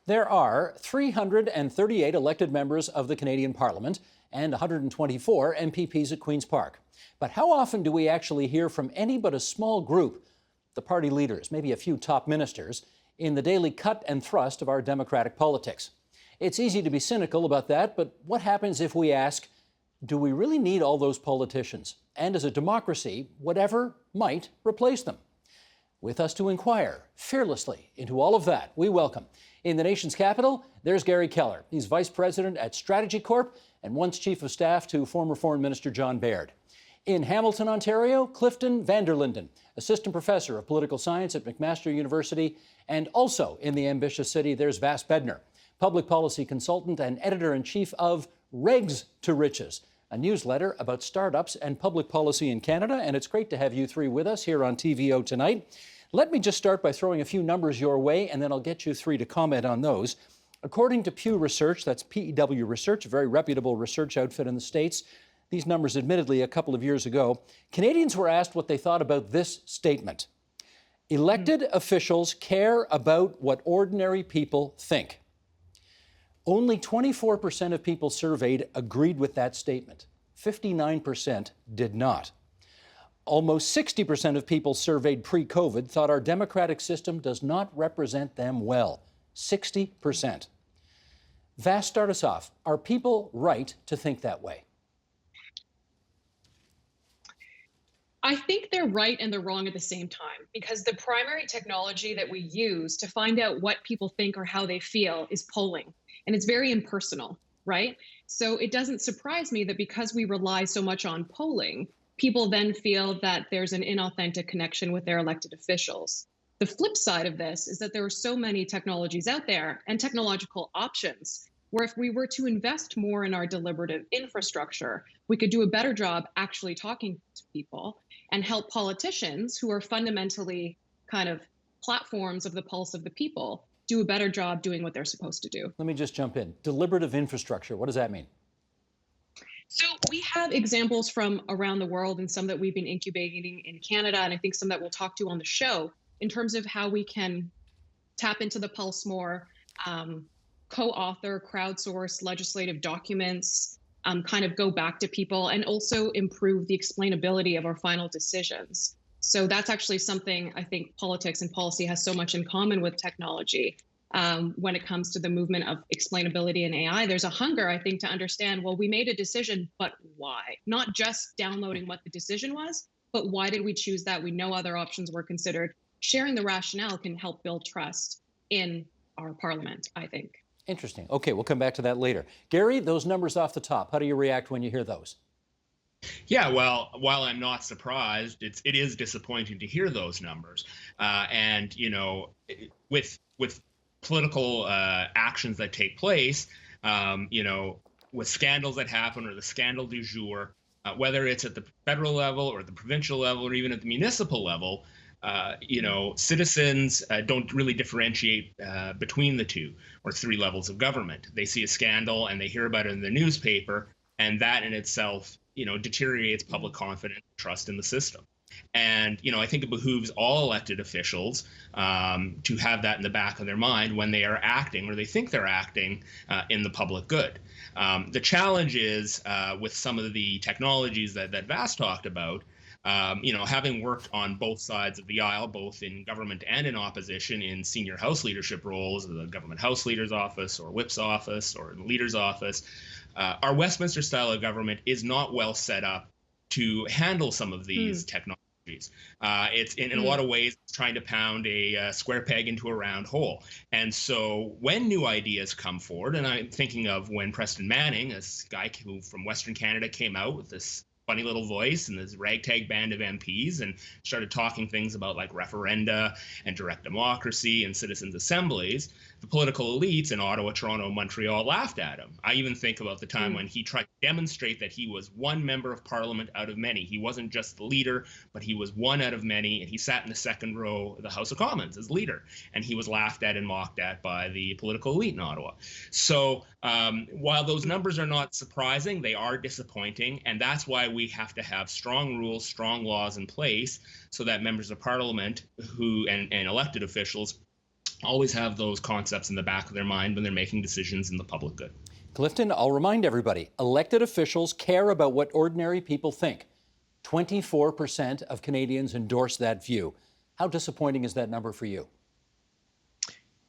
There are 338 elected members of the Canadian Parliament and 124 MPPs at Queen's Park. But how often do we actually hear from any but a small group, the party leaders, maybe a few top ministers, in the daily cut and thrust of our democratic politics? It's easy to be cynical about that, but what happens if we ask, do we really need all those politicians? And as a democracy, whatever might replace them? With us to inquire fearlessly into all of that, we welcome, in the nation's capital, there's Garry Keller. He's vice president at StrategyCorp and once chief of staff to former Foreign Minister John Baird. In Hamilton, Ontario, Clifton van der Linden, assistant professor of political science at McMaster University, and also in the ambitious city, there's Vass Bednar, public policy consultant and editor-in-chief of Regs to Riches, a newsletter about startups and public policy in Canada. And it's great to have you three with us here on TVO tonight. Let me just start by throwing a few numbers your way, and then I'll get you three to comment on those. According to Pew Research, that's PEW Research, a very reputable research outfit in the States, these numbers admittedly a couple of years ago, Canadians were asked what they thought about this statement. Elected officials care about what ordinary people think. Only 24% of people surveyed agreed with that statement. 59% did not. Almost 60% of people surveyed pre-COVID thought our democratic system does not represent them well. 60%. Vass, start us off. Are people right to think that way? I think they're right and they're wrong at the same time, because the primary technology that we use to find out what people think or how they feel is polling. And it's very impersonal, right? So it doesn't surprise me that because we rely so much on polling, people then feel that there's an inauthentic connection with their elected officials. The flip side of this is that there are so many technologies out there and technological options where if we were to invest more in our deliberative infrastructure, we could do a better job actually talking to people and help politicians who are fundamentally kind of platforms of the pulse of the people do a better job doing what they're supposed to do. Let me just jump in. Deliberative infrastructure, what does that mean? So we have examples from around the world and some that we've been incubating in Canada, and I think some that we'll talk to on the show in terms of how we can tap into the pulse more, co-author, crowdsource legislative documents, kind of go back to people and also improve the explainability of our final decisions. So that's actually something I think politics and policy has so much in common with technology. When it comes to the movement of explainability and AI, there's a hunger, I think, to understand, well, we made a decision, but why? Not just downloading what the decision was, but why did we choose that? We know other options were considered. Sharing the rationale can help build trust in our parliament, I think. Interesting. Okay, we'll come back to that later. Garry, those numbers off the top, how do you react when you hear those? Yeah, well, while I'm not surprised, it is disappointing to hear those numbers. And, you know, with political actions that take place, you know, with scandals that happen or the scandal du jour, whether it's at the federal level or the provincial level or even at the municipal level, you know, citizens don't really differentiate between the two or three levels of government. They see a scandal and they hear about it in the newspaper, and that in itself, you know, deteriorates public confidence and trust in the system. And, you know, I think it behooves all elected officials to have that in the back of their mind when they are acting or they think they're acting in the public good. The challenge is with some of the technologies that Vass talked about, you know, having worked on both sides of the aisle, both in government and in opposition in senior House leadership roles, the government House Leader's Office or Whip's office or the Leader's office, our Westminster style of government is not well set up to handle some of these technologies. It's in a lot of ways trying to pound a square peg into a round hole. And so when new ideas come forward, and I'm thinking of when Preston Manning, this guy who from Western Canada came out with this funny little voice and this ragtag band of MPs and started talking things about like referenda and direct democracy and citizens' assemblies, the political elites in Ottawa, Toronto, Montreal laughed at him. I even think about the time when he tried to demonstrate that he was one member of parliament out of many. He wasn't just the leader, but he was one out of many, and he sat in the second row of the House of Commons as leader, and he was laughed at and mocked at by the political elite in Ottawa. So while those numbers are not surprising, they are disappointing, and that's why we have to have strong rules, strong laws in place so that members of parliament and elected officials always have those concepts in the back of their mind when they're making decisions in the public good. Clifton, I'll remind everybody, elected officials care about what ordinary people think. 24% of Canadians endorse that view. How disappointing is that number for you?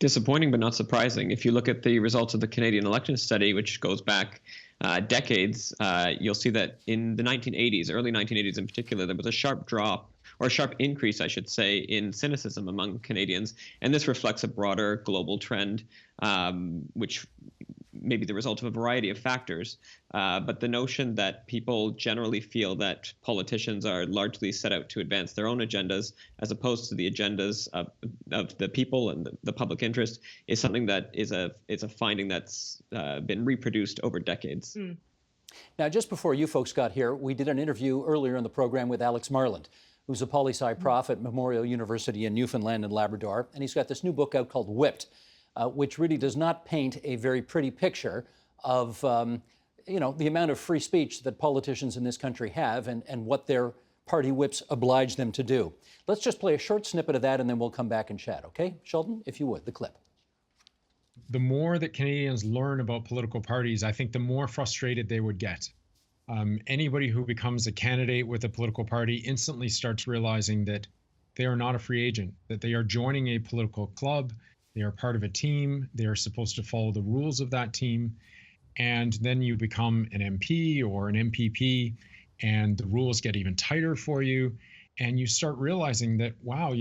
Disappointing, but not surprising. If you look at the results of the Canadian election study, which goes back decades, you'll see that in the 1980s, early 1980s in particular, there was a sharp drop, or a sharp increase, I should say, in cynicism among Canadians. And this reflects a broader global trend, which may be the result of a variety of factors. But the notion that people generally feel that politicians are largely set out to advance their own agendas as opposed to the agendas of the people and the public interest is something that is a finding that's been reproduced over decades. Now, just before you folks got here, we did an interview earlier in the program with Alex Marland, who's a poli-sci prof at Memorial University in Newfoundland and Labrador, and he's got this new book out called Whipped, which really does not paint a very pretty picture of, the amount of free speech that politicians in this country have and what their party whips oblige them to do. Let's just play a short snippet of that and then we'll come back and chat, okay? Sheldon, if you would, the clip. The more that Canadians learn about political parties, I think the more frustrated they would get. Anybody who becomes a candidate with a political party instantly starts realizing that they are not a free agent, that they are joining a political club, they are part of a team, they are supposed to follow the rules of that team, and then you become an MP or an MPP, and the rules get even tighter for you, and you start realizing that, wow,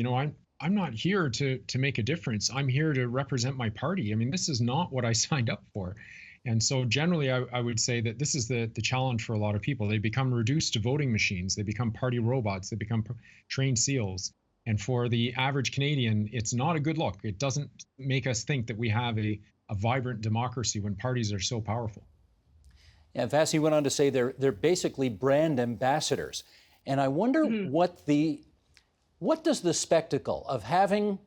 I'm not here to make a difference. I'm here to represent my party. I mean, this is not what I signed up for. And so generally, I would say that this is the challenge for a lot of people. They become reduced to voting machines. They become party robots. They become trained seals. And for the average Canadian, it's not a good look. It doesn't make us think that we have a vibrant democracy when parties are so powerful. Yeah, Vass went on to say they're basically brand ambassadors. And I wonder what does the spectacle of having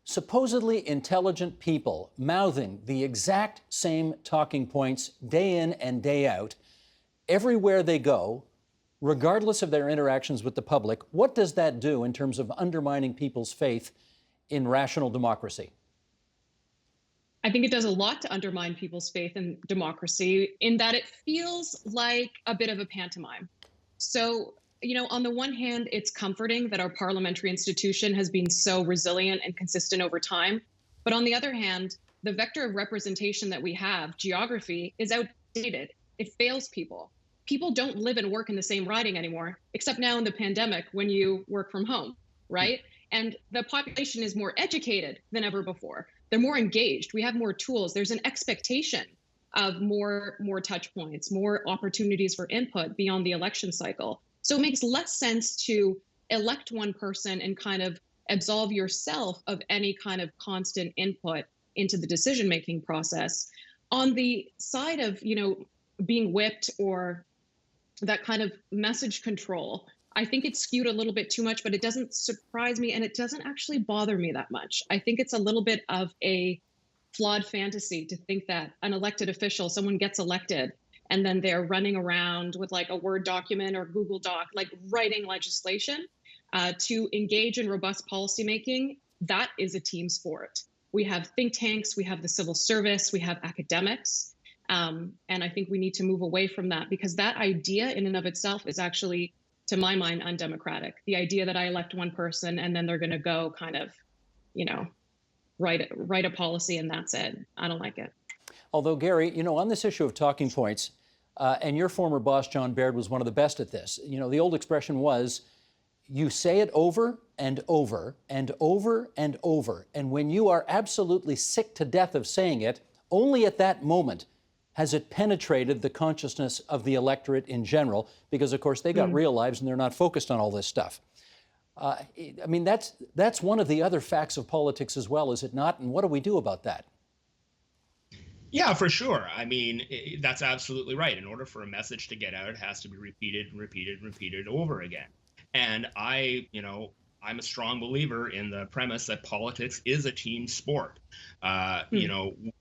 supposedly intelligent people mouthing the exact same talking points day in and day out, everywhere they go, regardless of their interactions with the public, what does that do in terms of undermining people's faith in rational democracy? I think it does a lot to undermine people's faith in democracy in that it feels like a bit of a pantomime. So, on the one hand, it's comforting that our parliamentary institution has been so resilient and consistent over time. But on the other hand, the vector of representation that we have, geography, is outdated. It fails people. People don't live and work in the same riding anymore, except now in the pandemic when you work from home, right? And the population is more educated than ever before. They're more engaged. We have more tools. There's an expectation of more touch points, more opportunities for input beyond the election cycle. So it makes less sense to elect one person and kind of absolve yourself of any kind of constant input into the decision-making process. On the side of, being whipped or that kind of message control, I think it's skewed a little bit too much, but it doesn't surprise me and it doesn't actually bother me that much. I think it's a little bit of a flawed fantasy to think that an elected official, someone gets elected, and then they're running around with like a Word document or Google Doc, like writing legislation to engage in robust policymaking. That is a team sport. We have think tanks, we have the civil service, we have academics. And I think we need to move away from that because that idea in and of itself is actually, to my mind, undemocratic. The idea that I elect one person and then they're going to go kind of, write a policy and that's it. I don't like it. Although, Garry, on this issue of talking points, and your former boss, John Baird, was one of the best at this. The old expression was, you say it over and over and over and over. And when you are absolutely sick to death of saying it, only at that moment has it penetrated the consciousness of the electorate in general, because, of course, they got real lives and they're not focused on all this stuff. That's one of the other facts of politics as well, is it not? And what do we do about that? Yeah, for sure. That's absolutely right. In order for a message to get out, it has to be repeated and repeated and repeated over again. And I'm a strong believer in the premise that politics is a team sport.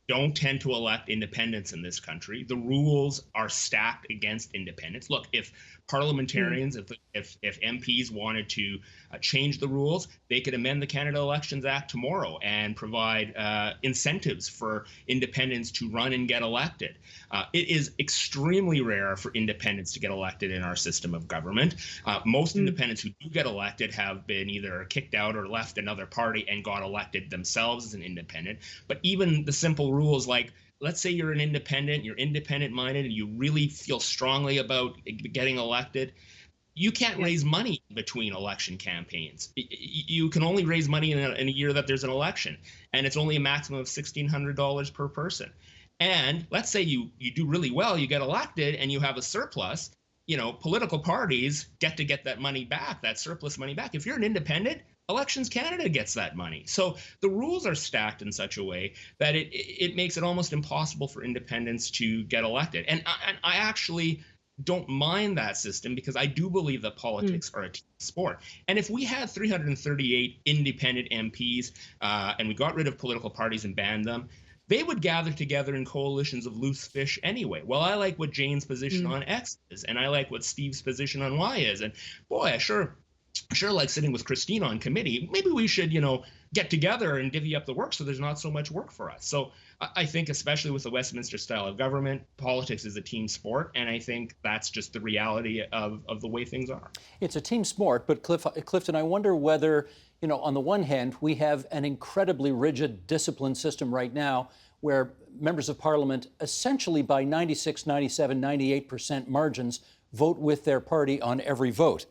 don't tend to elect independents in this country. The rules are stacked against independents. Look, if parliamentarians, if MPs wanted to change the rules, they could amend the Canada Elections Act tomorrow and provide incentives for independents to run and get elected. It is extremely rare for independents to get elected in our system of government. Most independents who do get elected have been either kicked out or left another party and got elected themselves as an independent. But even the simple rules like, let's say you're an independent, you're independent minded, and you really feel strongly about getting elected, you can't raise money between election campaigns. You can only raise money in a year that there's an election, and it's only a maximum of $1,600 per person. And let's say you do really well, you get elected, and you have a surplus. You know, political parties get to get that money back, that surplus money back. If you're an independent, Elections Canada gets that money. So the rules are stacked in such a way that it makes it almost impossible for independents to get elected. And I actually don't mind that system because I do believe that politics are a team sport. And if we had 338 independent MPs and we got rid of political parties and banned them, they would gather together in coalitions of loose fish anyway. Well, I like what Jane's position on X is, and I like what Steve's position on Y is. And boy, I sure like sitting with Christine on committee. Maybe we should, get together and divvy up the work so there's not so much work for us. So I think, especially with the Westminster style of government, politics is a team sport, and I think that's just the reality of the way things are. It's a team sport, but Clifton, I wonder whether, on the one hand, we have an incredibly rigid discipline system right now where members of Parliament essentially by 96, 97, 98% margins vote with their party on every vote.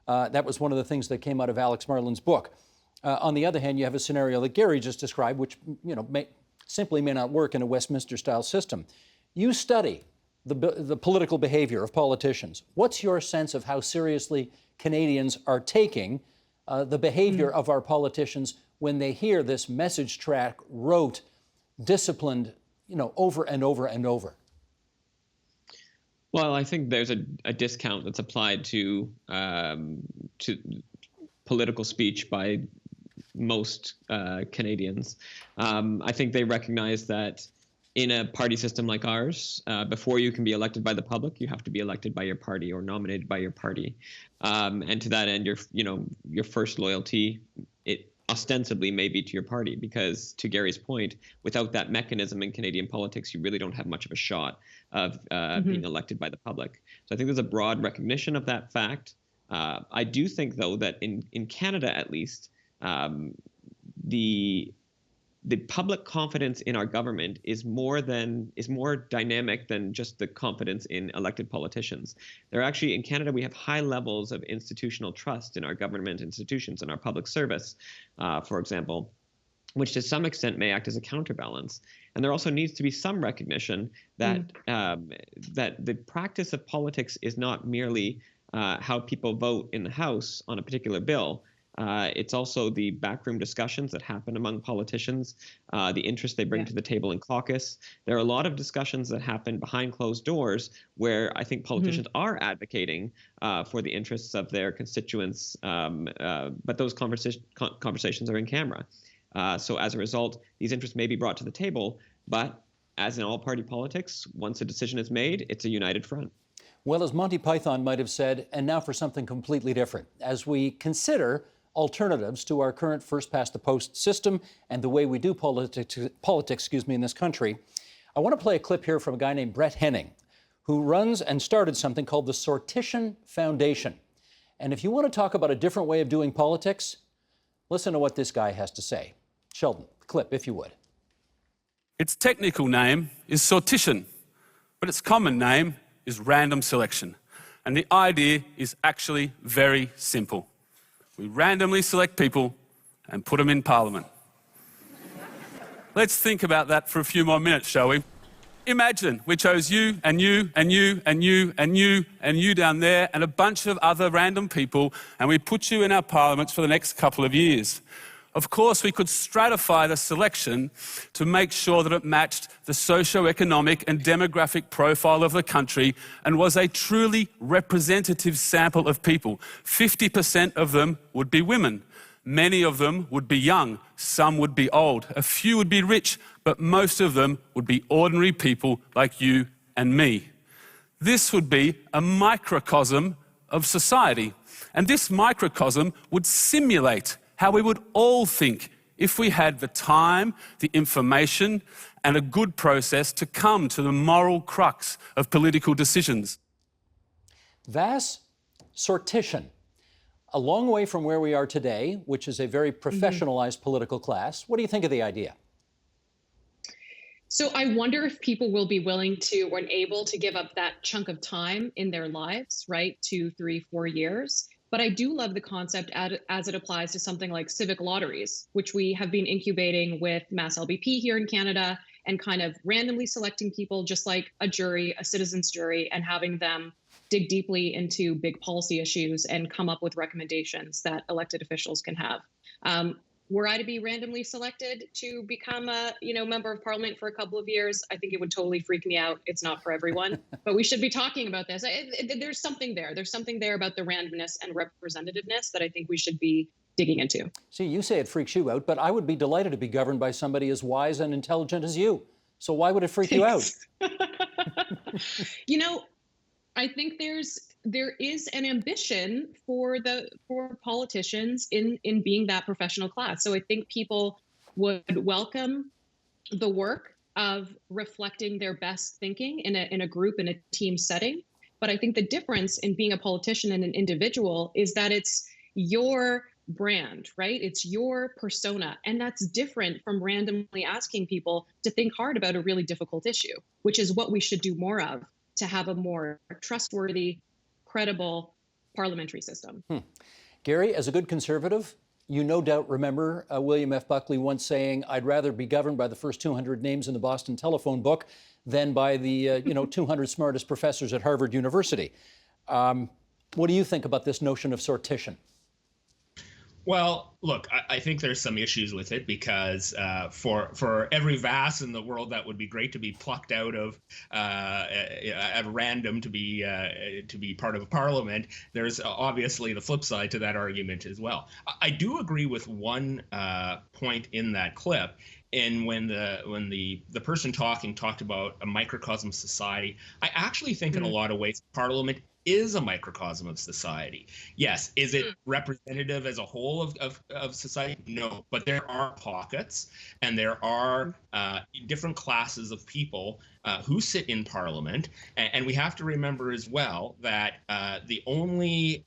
That was one of the things that came out of Alex Marlin's book. On the other hand, you have a scenario that Garry just described, which simply may not work in a Westminster-style system. You study the political behavior of politicians. What's your sense of how seriously Canadians are taking the behavior of our politicians when they hear this message track rote, disciplined, over and over and over? Well, I think there's a discount that's applied to political speech by most Canadians. I think they recognize that in a party system like ours, before you can be elected by the public, you have to be elected by your party or nominated by your party. And to that end, your first loyalty, it ostensibly may be to your party, because to Garry's point, without that mechanism in Canadian politics, you really don't have much of a shot of being elected by the public. So I think there's a broad recognition of that fact. I do think, though, that in Canada, at least, the public confidence in our government is more dynamic than just the confidence in elected politicians. There are actually, in Canada, we have high levels of institutional trust in our government institutions and our public service, for example, which to some extent may act as a counterbalance. And there also needs to be some recognition that that the practice of politics is not merely how people vote in the House on a particular bill. It's also the backroom discussions that happen among politicians, the interest they bring to the table in caucus. There are a lot of discussions that happen behind closed doors where I think politicians are advocating for the interests of their constituents, but those conversations are in camera. So as a result, these interests may be brought to the table, but as in all party politics, once a decision is made, it's a united front. Well, as Monty Python might have said, and now for something completely different. As we consider alternatives to our current first-past-the-post system and the way we do politics, in this country, I want to play a clip here from a guy named Brett Henning, who runs and started something called the Sortition Foundation. And if you want to talk about a different way of doing politics, listen to what this guy has to say. Sheldon, clip, if you would. Its technical name is sortition, but its common name is random selection. And the idea is actually very simple. We randomly select people and put them in Parliament. Let's think about that for a few more minutes, shall we? Imagine we chose you and you and you and you and you and you down there and a bunch of other random people, and we put you in our parliaments for the next couple of years. Of course, we could stratify the selection to make sure that it matched the socio-economic and demographic profile of the country and was a truly representative sample of people. 50% of them would be women. Many of them would be young, some would be old, a few would be rich, but most of them would be ordinary people like you and me. This would be a microcosm of society, and this microcosm would simulate how we would all think if we had the time, the information, and a good process to come to the moral crux of political decisions. Vass, sortition. A long way from where we are today, which is a very professionalized political class. What do you think of the idea? So I wonder if people will be willing to or able to give up that chunk of time in their lives, right? 2, 3, 4 years. But I do love the concept as it applies to something like civic lotteries, which we have been incubating with Mass LBP here in Canada, and kind of randomly selecting people just like a jury, a citizens jury, and having them dig deeply into big policy issues and come up with recommendations that elected officials can have. Were I to be randomly selected to become a member of parliament for a couple of years, I think it would totally freak me out. It's not for everyone, but we should be talking about this. There's something there. There's something there about the randomness and representativeness that I think we should be digging into. See, you say it freaks you out, but I would be delighted to be governed by somebody as wise and intelligent as you. So why would it freak you out? I think there is an ambition for politicians in being that professional class. So I think people would welcome the work of reflecting their best thinking in a group, in a team setting. But I think the difference in being a politician and an individual is that it's your brand, right? It's your persona. And that's different from randomly asking people to think hard about a really difficult issue, which is what we should do more of, to have a more trustworthy, credible parliamentary system. Garry, as a good conservative, you no doubt remember William F. Buckley once saying, "I'd rather be governed by the first 200 names in the Boston telephone book than by the 200 smartest professors at Harvard University." What do you think about this notion of sortition? Well, look, I think there's some issues with it because for every Vass in the world, that would be great to be plucked out of at random to be part of a parliament. There's obviously the flip side to that argument as well. I do agree with one point in that clip. And when the person talked about a microcosm society, I actually think in a lot of ways Parliament is a microcosm of society. Yes, is it representative as a whole of society? No, but there are pockets, and there are different classes of people who sit in Parliament, and we have to remember as well that the only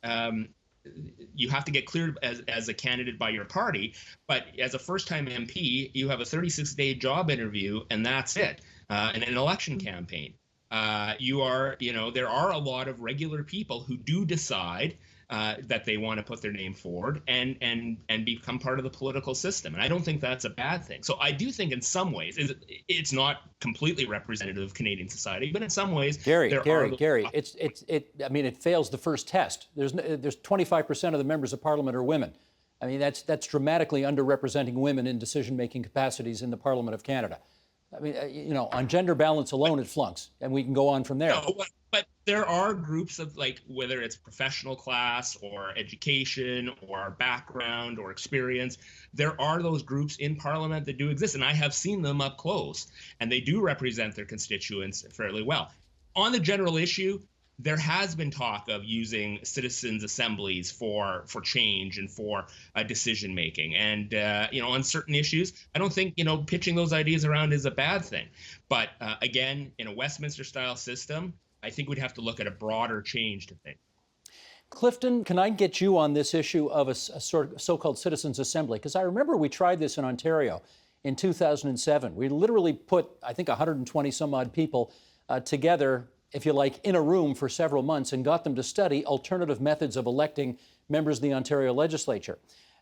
you have to get cleared as a candidate by your party, but as a first-time MP, you have a 36-day job interview, and that's it, in an election campaign. There are a lot of regular people who do decide that they want to put their name forward and become part of the political system. And I don't think that's a bad thing. So I do think in some ways it's not completely representative of Canadian society, but in some ways, Garry, it fails the first test. There's 25% of the members of Parliament are women. I mean, that's dramatically underrepresenting women in decision-making capacities in the Parliament of Canada. I mean, on gender balance alone, it flunks, and we can go on from there. No, but there are groups of, like, whether it's professional class or education or background or experience, there are those groups in Parliament that do exist, and I have seen them up close, and they do represent their constituents fairly well. On the general issue, there has been talk of using citizens' assemblies for change and for decision making, and on certain issues, I don't think pitching those ideas around is a bad thing. But again, in a Westminster-style system, I think we'd have to look at a broader change to things. Clifton, can I get you on this issue of a so-called citizens' assembly? Because I remember we tried this in Ontario in 2007. We literally put, I think, 120 some odd people together, if you like, in a room for several months and got them to study alternative methods of electing members of the Ontario legislature.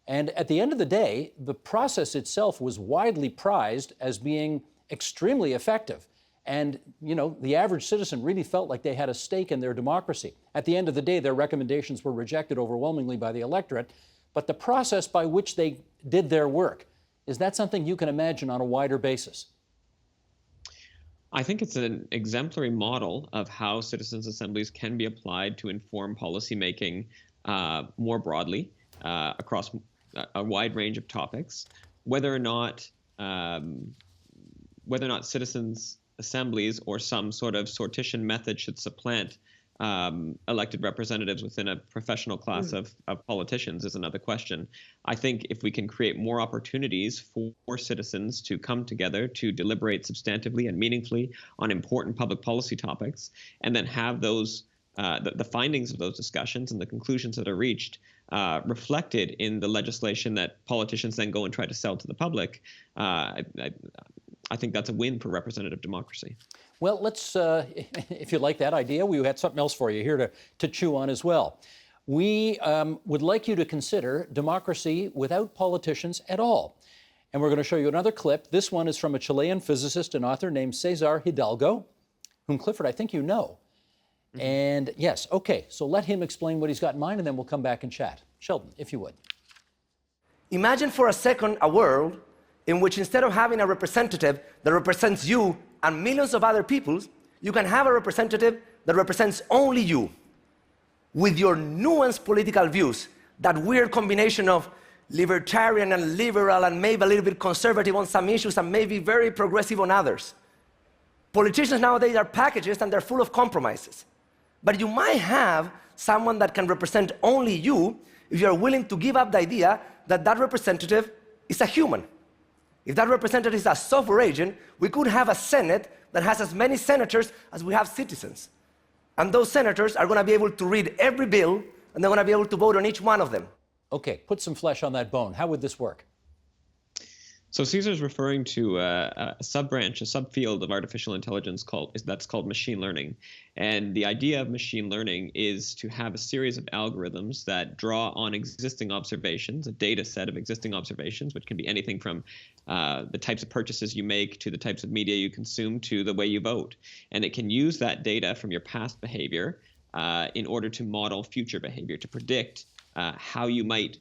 And at the end of the day, the process itself was widely prized as being extremely effective. And, the average citizen really felt like they had a stake in their democracy. At the end of the day, their recommendations were rejected overwhelmingly by the electorate. But the process by which they did their work, is that something you can imagine on a wider basis? I think it's an exemplary model of how citizens' assemblies can be applied to inform policymaking more broadly across a wide range of topics, whether or not citizens' assemblies or some sort of sortition method should supplant elected representatives within a professional class of politicians is another question. I think if we can create more opportunities for citizens to come together to deliberate substantively and meaningfully on important public policy topics, and then have those the findings of those discussions and the conclusions that are reached reflected in the legislation that politicians then go and try to sell to the public, I think that's a win for representative democracy. Well, let's, if you like that idea, we had something else for you here to chew on as well. We would like you to consider democracy without politicians at all. And we're going to show you another clip. This one is from a Chilean physicist and author named Cesar Hidalgo, whom, Clifford, I think you know. And yes, okay, so let him explain what he's got in mind, and then we'll come back and chat. Sheldon, if you would. Imagine for a second a world in which instead of having a representative that represents you and millions of other people, you can have a representative that represents only you, with your nuanced political views, that weird combination of libertarian and liberal and maybe a little bit conservative on some issues and maybe very progressive on others. Politicians nowadays are packages and they're full of compromises. But you might have someone that can represent only you if you're willing to give up the idea that that representative is a human. If that representative is a software agent, we could have a Senate that has as many senators as we have citizens. And those senators are going to be able to read every bill, and they're going to be able to vote on each one of them. Okay, put some flesh on that bone. How would this work? So Cesar's referring to a sub-branch, a subfield of artificial intelligence that's called machine learning. And the idea of machine learning is to have a series of algorithms that draw on existing observations, a data set of existing observations, which can be anything from the types of purchases you make to the types of media you consume to the way you vote. And it can use that data from your past behavior in order to model future behavior, to predict how you might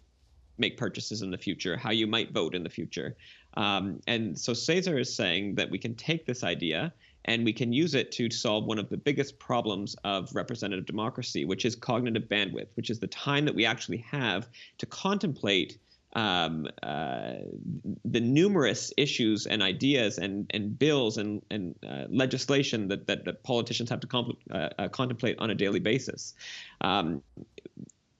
make purchases in the future, how you might vote in the future. And so Cesar is saying that we can take this idea and we can use it to solve one of the biggest problems of representative democracy, which is cognitive bandwidth, which is the time that we actually have to contemplate the numerous issues and ideas and bills and legislation that politicians have to contemplate on a daily basis.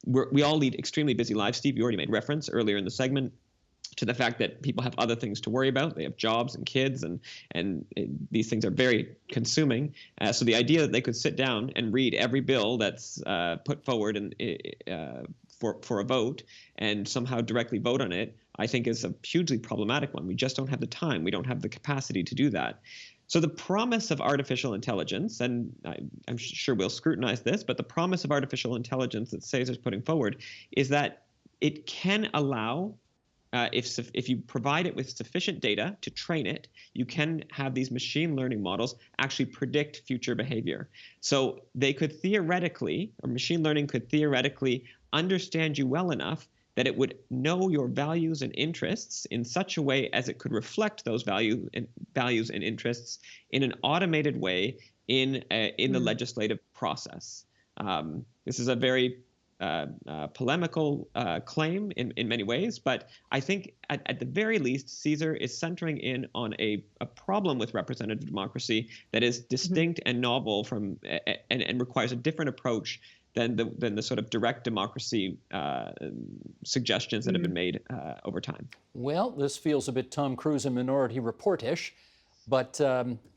We all lead extremely busy lives. Steve, you already made reference earlier in the segment to the fact that people have other things to worry about. They have jobs and kids, and these things are very consuming. So the idea that they could sit down and read every bill that's put forward for a vote and somehow directly vote on it, I think is a hugely problematic one. We just don't have the time. We don't have the capacity to do that. So the promise of artificial intelligence, and I'm sure we'll scrutinize this, but the promise of artificial intelligence that Cesar's putting forward is that it can allow, if you provide it with sufficient data to train it, you can have these machine learning models actually predict future behavior. So they could theoretically, or machine learning could theoretically understand you well enough that it would know your values and interests in such a way as it could reflect those values and interests in an automated way in the legislative process. This is a very polemical claim in many ways, but I think at the very least, Cesar is centering in on a problem with representative democracy that is distinct and novel from and requires a different approach than the sort of direct democracy suggestions that have been made over time. Well, this feels a bit Tom Cruise and Minority Report-ish, but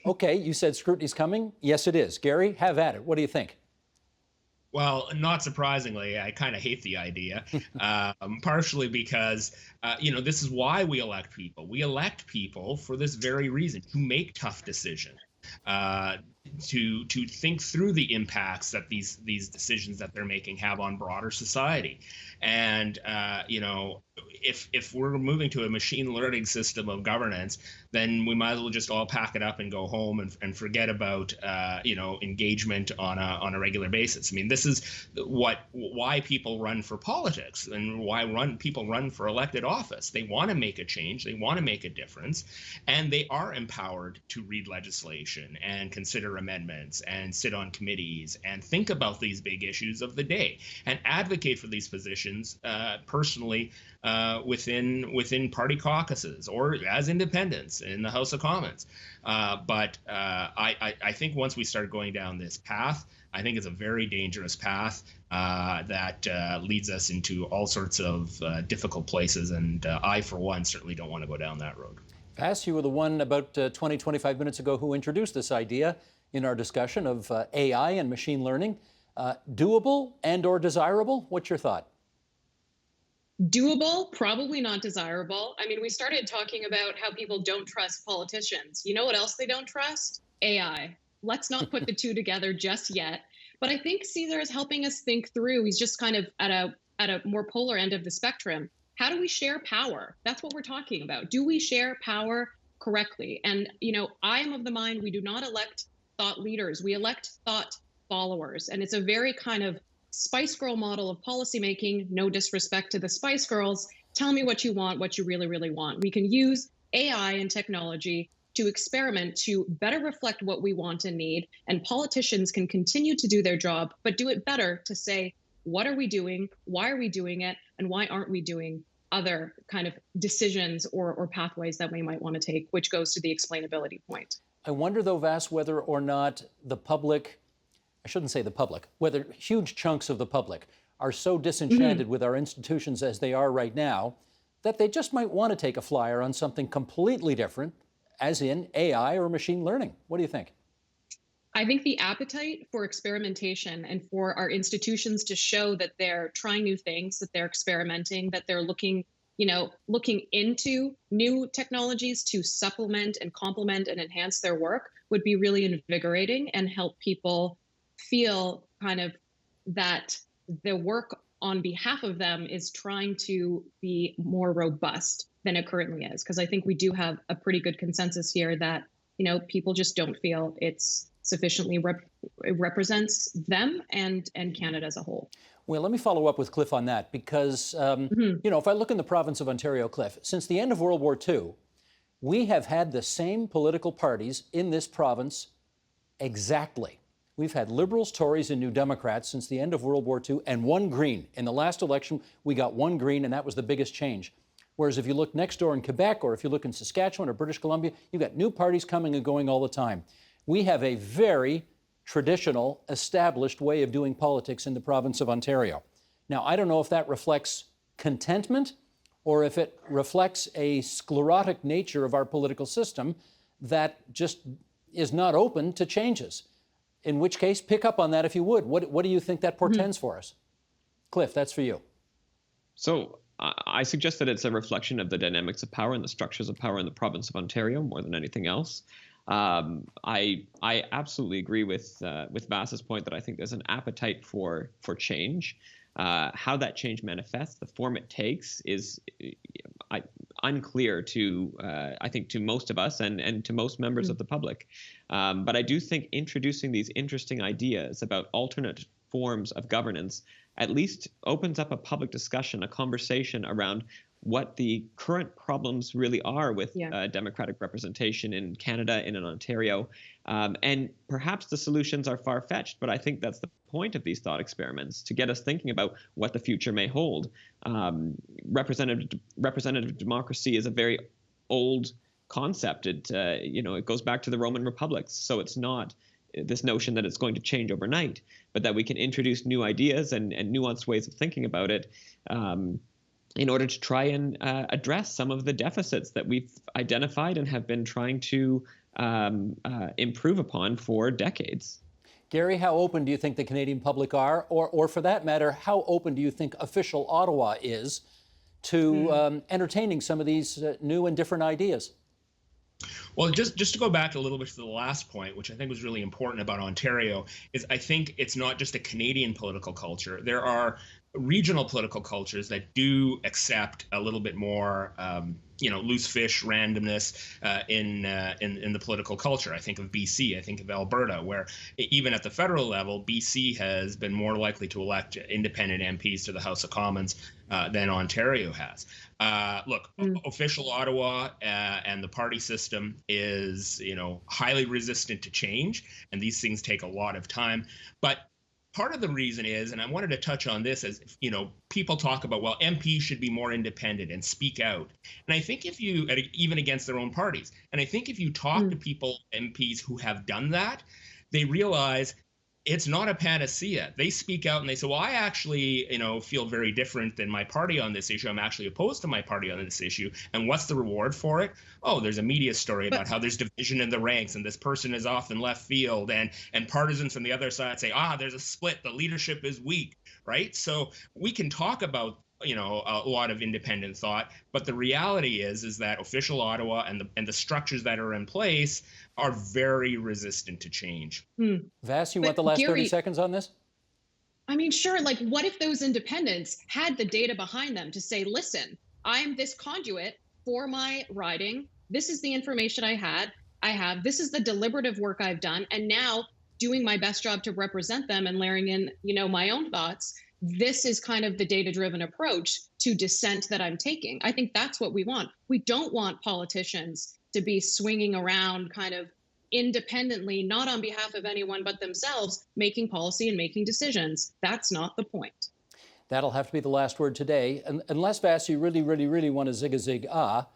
okay, you said scrutiny's coming. Yes, it is. Garry, have at it. What do you think? Well, not surprisingly, I kind of hate the idea, partially because, this is why we elect people. We elect people for this very reason, to make tough decisions. To think through the impacts that these decisions that they're making have on broader society. And if we're moving to a machine learning system of governance, then we might as well just all pack it up and go home and forget about engagement on a regular basis. I mean, this is why people run for politics and why people run for elected office. They want to make a change, they want to make a difference, and they are empowered to read legislation and consider amendments and sit on committees and think about these big issues of the day and advocate for these positions personally within party caucuses or as independents in the House of Commons. But I think once we start going down this path, I think it's a very dangerous path that leads us into all sorts of difficult places. And I, for one, certainly don't want to go down that road. Vass, you were the one about 25 minutes ago who introduced this idea in our discussion of AI and machine learning. Doable and or desirable? What's your thought? Doable, probably not desirable. I mean, we started talking about how people don't trust politicians. You know what else they don't trust? AI. Let's not put the two together just yet. But I think Cesar is helping us think through. He's just kind of at a more polar end of the spectrum. How do we share power? That's what we're talking about. Do we share power correctly? And, you know, I am of the mind we do not elect thought leaders. We elect thought followers. And it's a very kind of Spice Girl model of policymaking. No disrespect to the Spice Girls. Tell me what you want, what you really, really want. We can use AI and technology to experiment to better reflect what we want and need. And politicians can continue to do their job, but do it better to say, what are we doing? Why are we doing it? And why aren't we doing other kind of decisions or pathways that we might want to take, which goes to the explainability point. I wonder, though, Vass, whether or not the public, I shouldn't say the public, whether huge chunks of the public are so disenchanted with our institutions as they are right now that they just might want to take a flyer on something completely different, as in AI or machine learning. What do you think? I think the appetite for experimentation and for our institutions to show that they're trying new things, that they're experimenting, that they're looking into new technologies to supplement and complement and enhance their work would be really invigorating and help people feel kind of that the work on behalf of them is trying to be more robust than it currently is. Because I think we do have a pretty good consensus here that, you know, people just don't feel it's sufficiently represents them and Canada as a whole. Well, let me follow up with Cliff on that, because, you know, if I look in the province of Ontario, Cliff, since the end of World War II, we have had the same political parties in this province exactly. We've had Liberals, Tories, and New Democrats since the end of World War II, and one Green. In the last election, we got one Green, and that was the biggest change. Whereas if you look next door in Quebec, or if you look in Saskatchewan or British Columbia, you've got new parties coming and going all the time. We have a very traditional, established way of doing politics in the province of Ontario. Now, I don't know if that reflects contentment or if it reflects a sclerotic nature of our political system that just is not open to changes. In which case, pick up on that if you would. What do you think that portends for us? Cliff, that's for you. So I suggest that it's a reflection of the dynamics of power and the structures of power in the province of Ontario more than anything else. I absolutely agree with Vass's point that I think there's an appetite for change. How that change manifests, the form it takes, is unclear to I think to most of us and to most members of the public. But I do think introducing these interesting ideas about alternate forms of governance at least opens up a public discussion, a conversation around what the current problems really are with democratic representation in Canada and in Ontario. And perhaps the solutions are far-fetched, but I think that's the point of these thought experiments, to get us thinking about what the future may hold. Representative democracy is a very old concept. It goes back to the Roman republics, so it's not this notion that it's going to change overnight, but that we can introduce new ideas and nuanced ways of thinking about it in order to try and address some of the deficits that we've identified and have been trying to improve upon for decades. Garry, how open do you think the Canadian public are, or for that matter, how open do you think official Ottawa is to entertaining some of these new and different ideas? Well, just to go back a little bit to the last point, which I think was really important about Ontario, is I think it's not just a Canadian political culture. There are regional political cultures that do accept a little bit more, loose fish randomness in the political culture. I think of BC, I think of Alberta, where even at the federal level, BC has been more likely to elect independent MPs to the House of Commons than Ontario has. Official Ottawa and the party system is, highly resistant to change, and these things take a lot of time. But part of the reason is, and I wanted to touch on this, as you know, people talk about, well, MPs should be more independent and speak out. And I think if you, even against their own parties, and I think if you talk to people, MPs who have done that, they realize it's not a panacea. They speak out and they say, well, I actually, feel very different than my party on this issue. I'm actually opposed to my party on this issue. And what's the reward for it? Oh, there's a media story about how there's division in the ranks and this person is off in left field, and partisans from the other side say, there's a split, the leadership is weak, right? So we can talk about a lot of independent thought, but the reality is that official Ottawa and the structures that are in place are very resistant to change. Vass, you want the last 30 seconds on this? I mean, sure. Like, what if those independents had the data behind them to say, listen, I'm this conduit for my riding. This is the information I have. This is the deliberative work I've done. And now doing my best job to represent them and layering in, my own thoughts. This is kind of the data-driven approach to dissent that I'm taking. I think that's what we want. We don't want politicians to be swinging around kind of independently, not on behalf of anyone but themselves, making policy and making decisions. That's not the point. That'll have to be the last word today, unless, Vass, you really, really, really want to zig-a-zig-ah.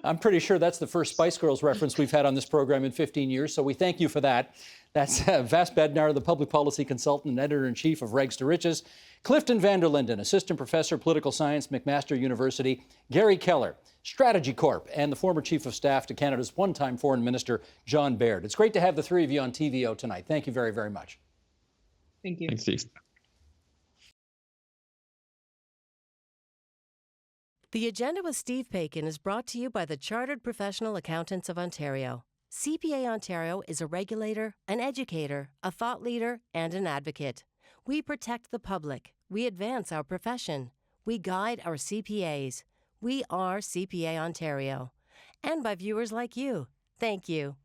I'm pretty sure that's the first Spice Girls reference we've had on this program in 15 years, so we thank you for that. That's Vass Bednar, the public policy consultant and editor-in-chief of Regs to Riches. Clifton van der Linden, assistant professor, political science, McMaster University. Garry Keller, StrategyCorp, and the former chief of staff to Canada's one-time foreign minister, John Baird. It's great to have the three of you on TVO tonight. Thank you very, very much. Thank you. Thanks, Steve. The Agenda with Steve Paikin is brought to you by the Chartered Professional Accountants of Ontario. CPA Ontario is a regulator, an educator, a thought leader, and an advocate. We protect the public. We advance our profession. We guide our CPAs. We are CPA Ontario. And by viewers like you. Thank you.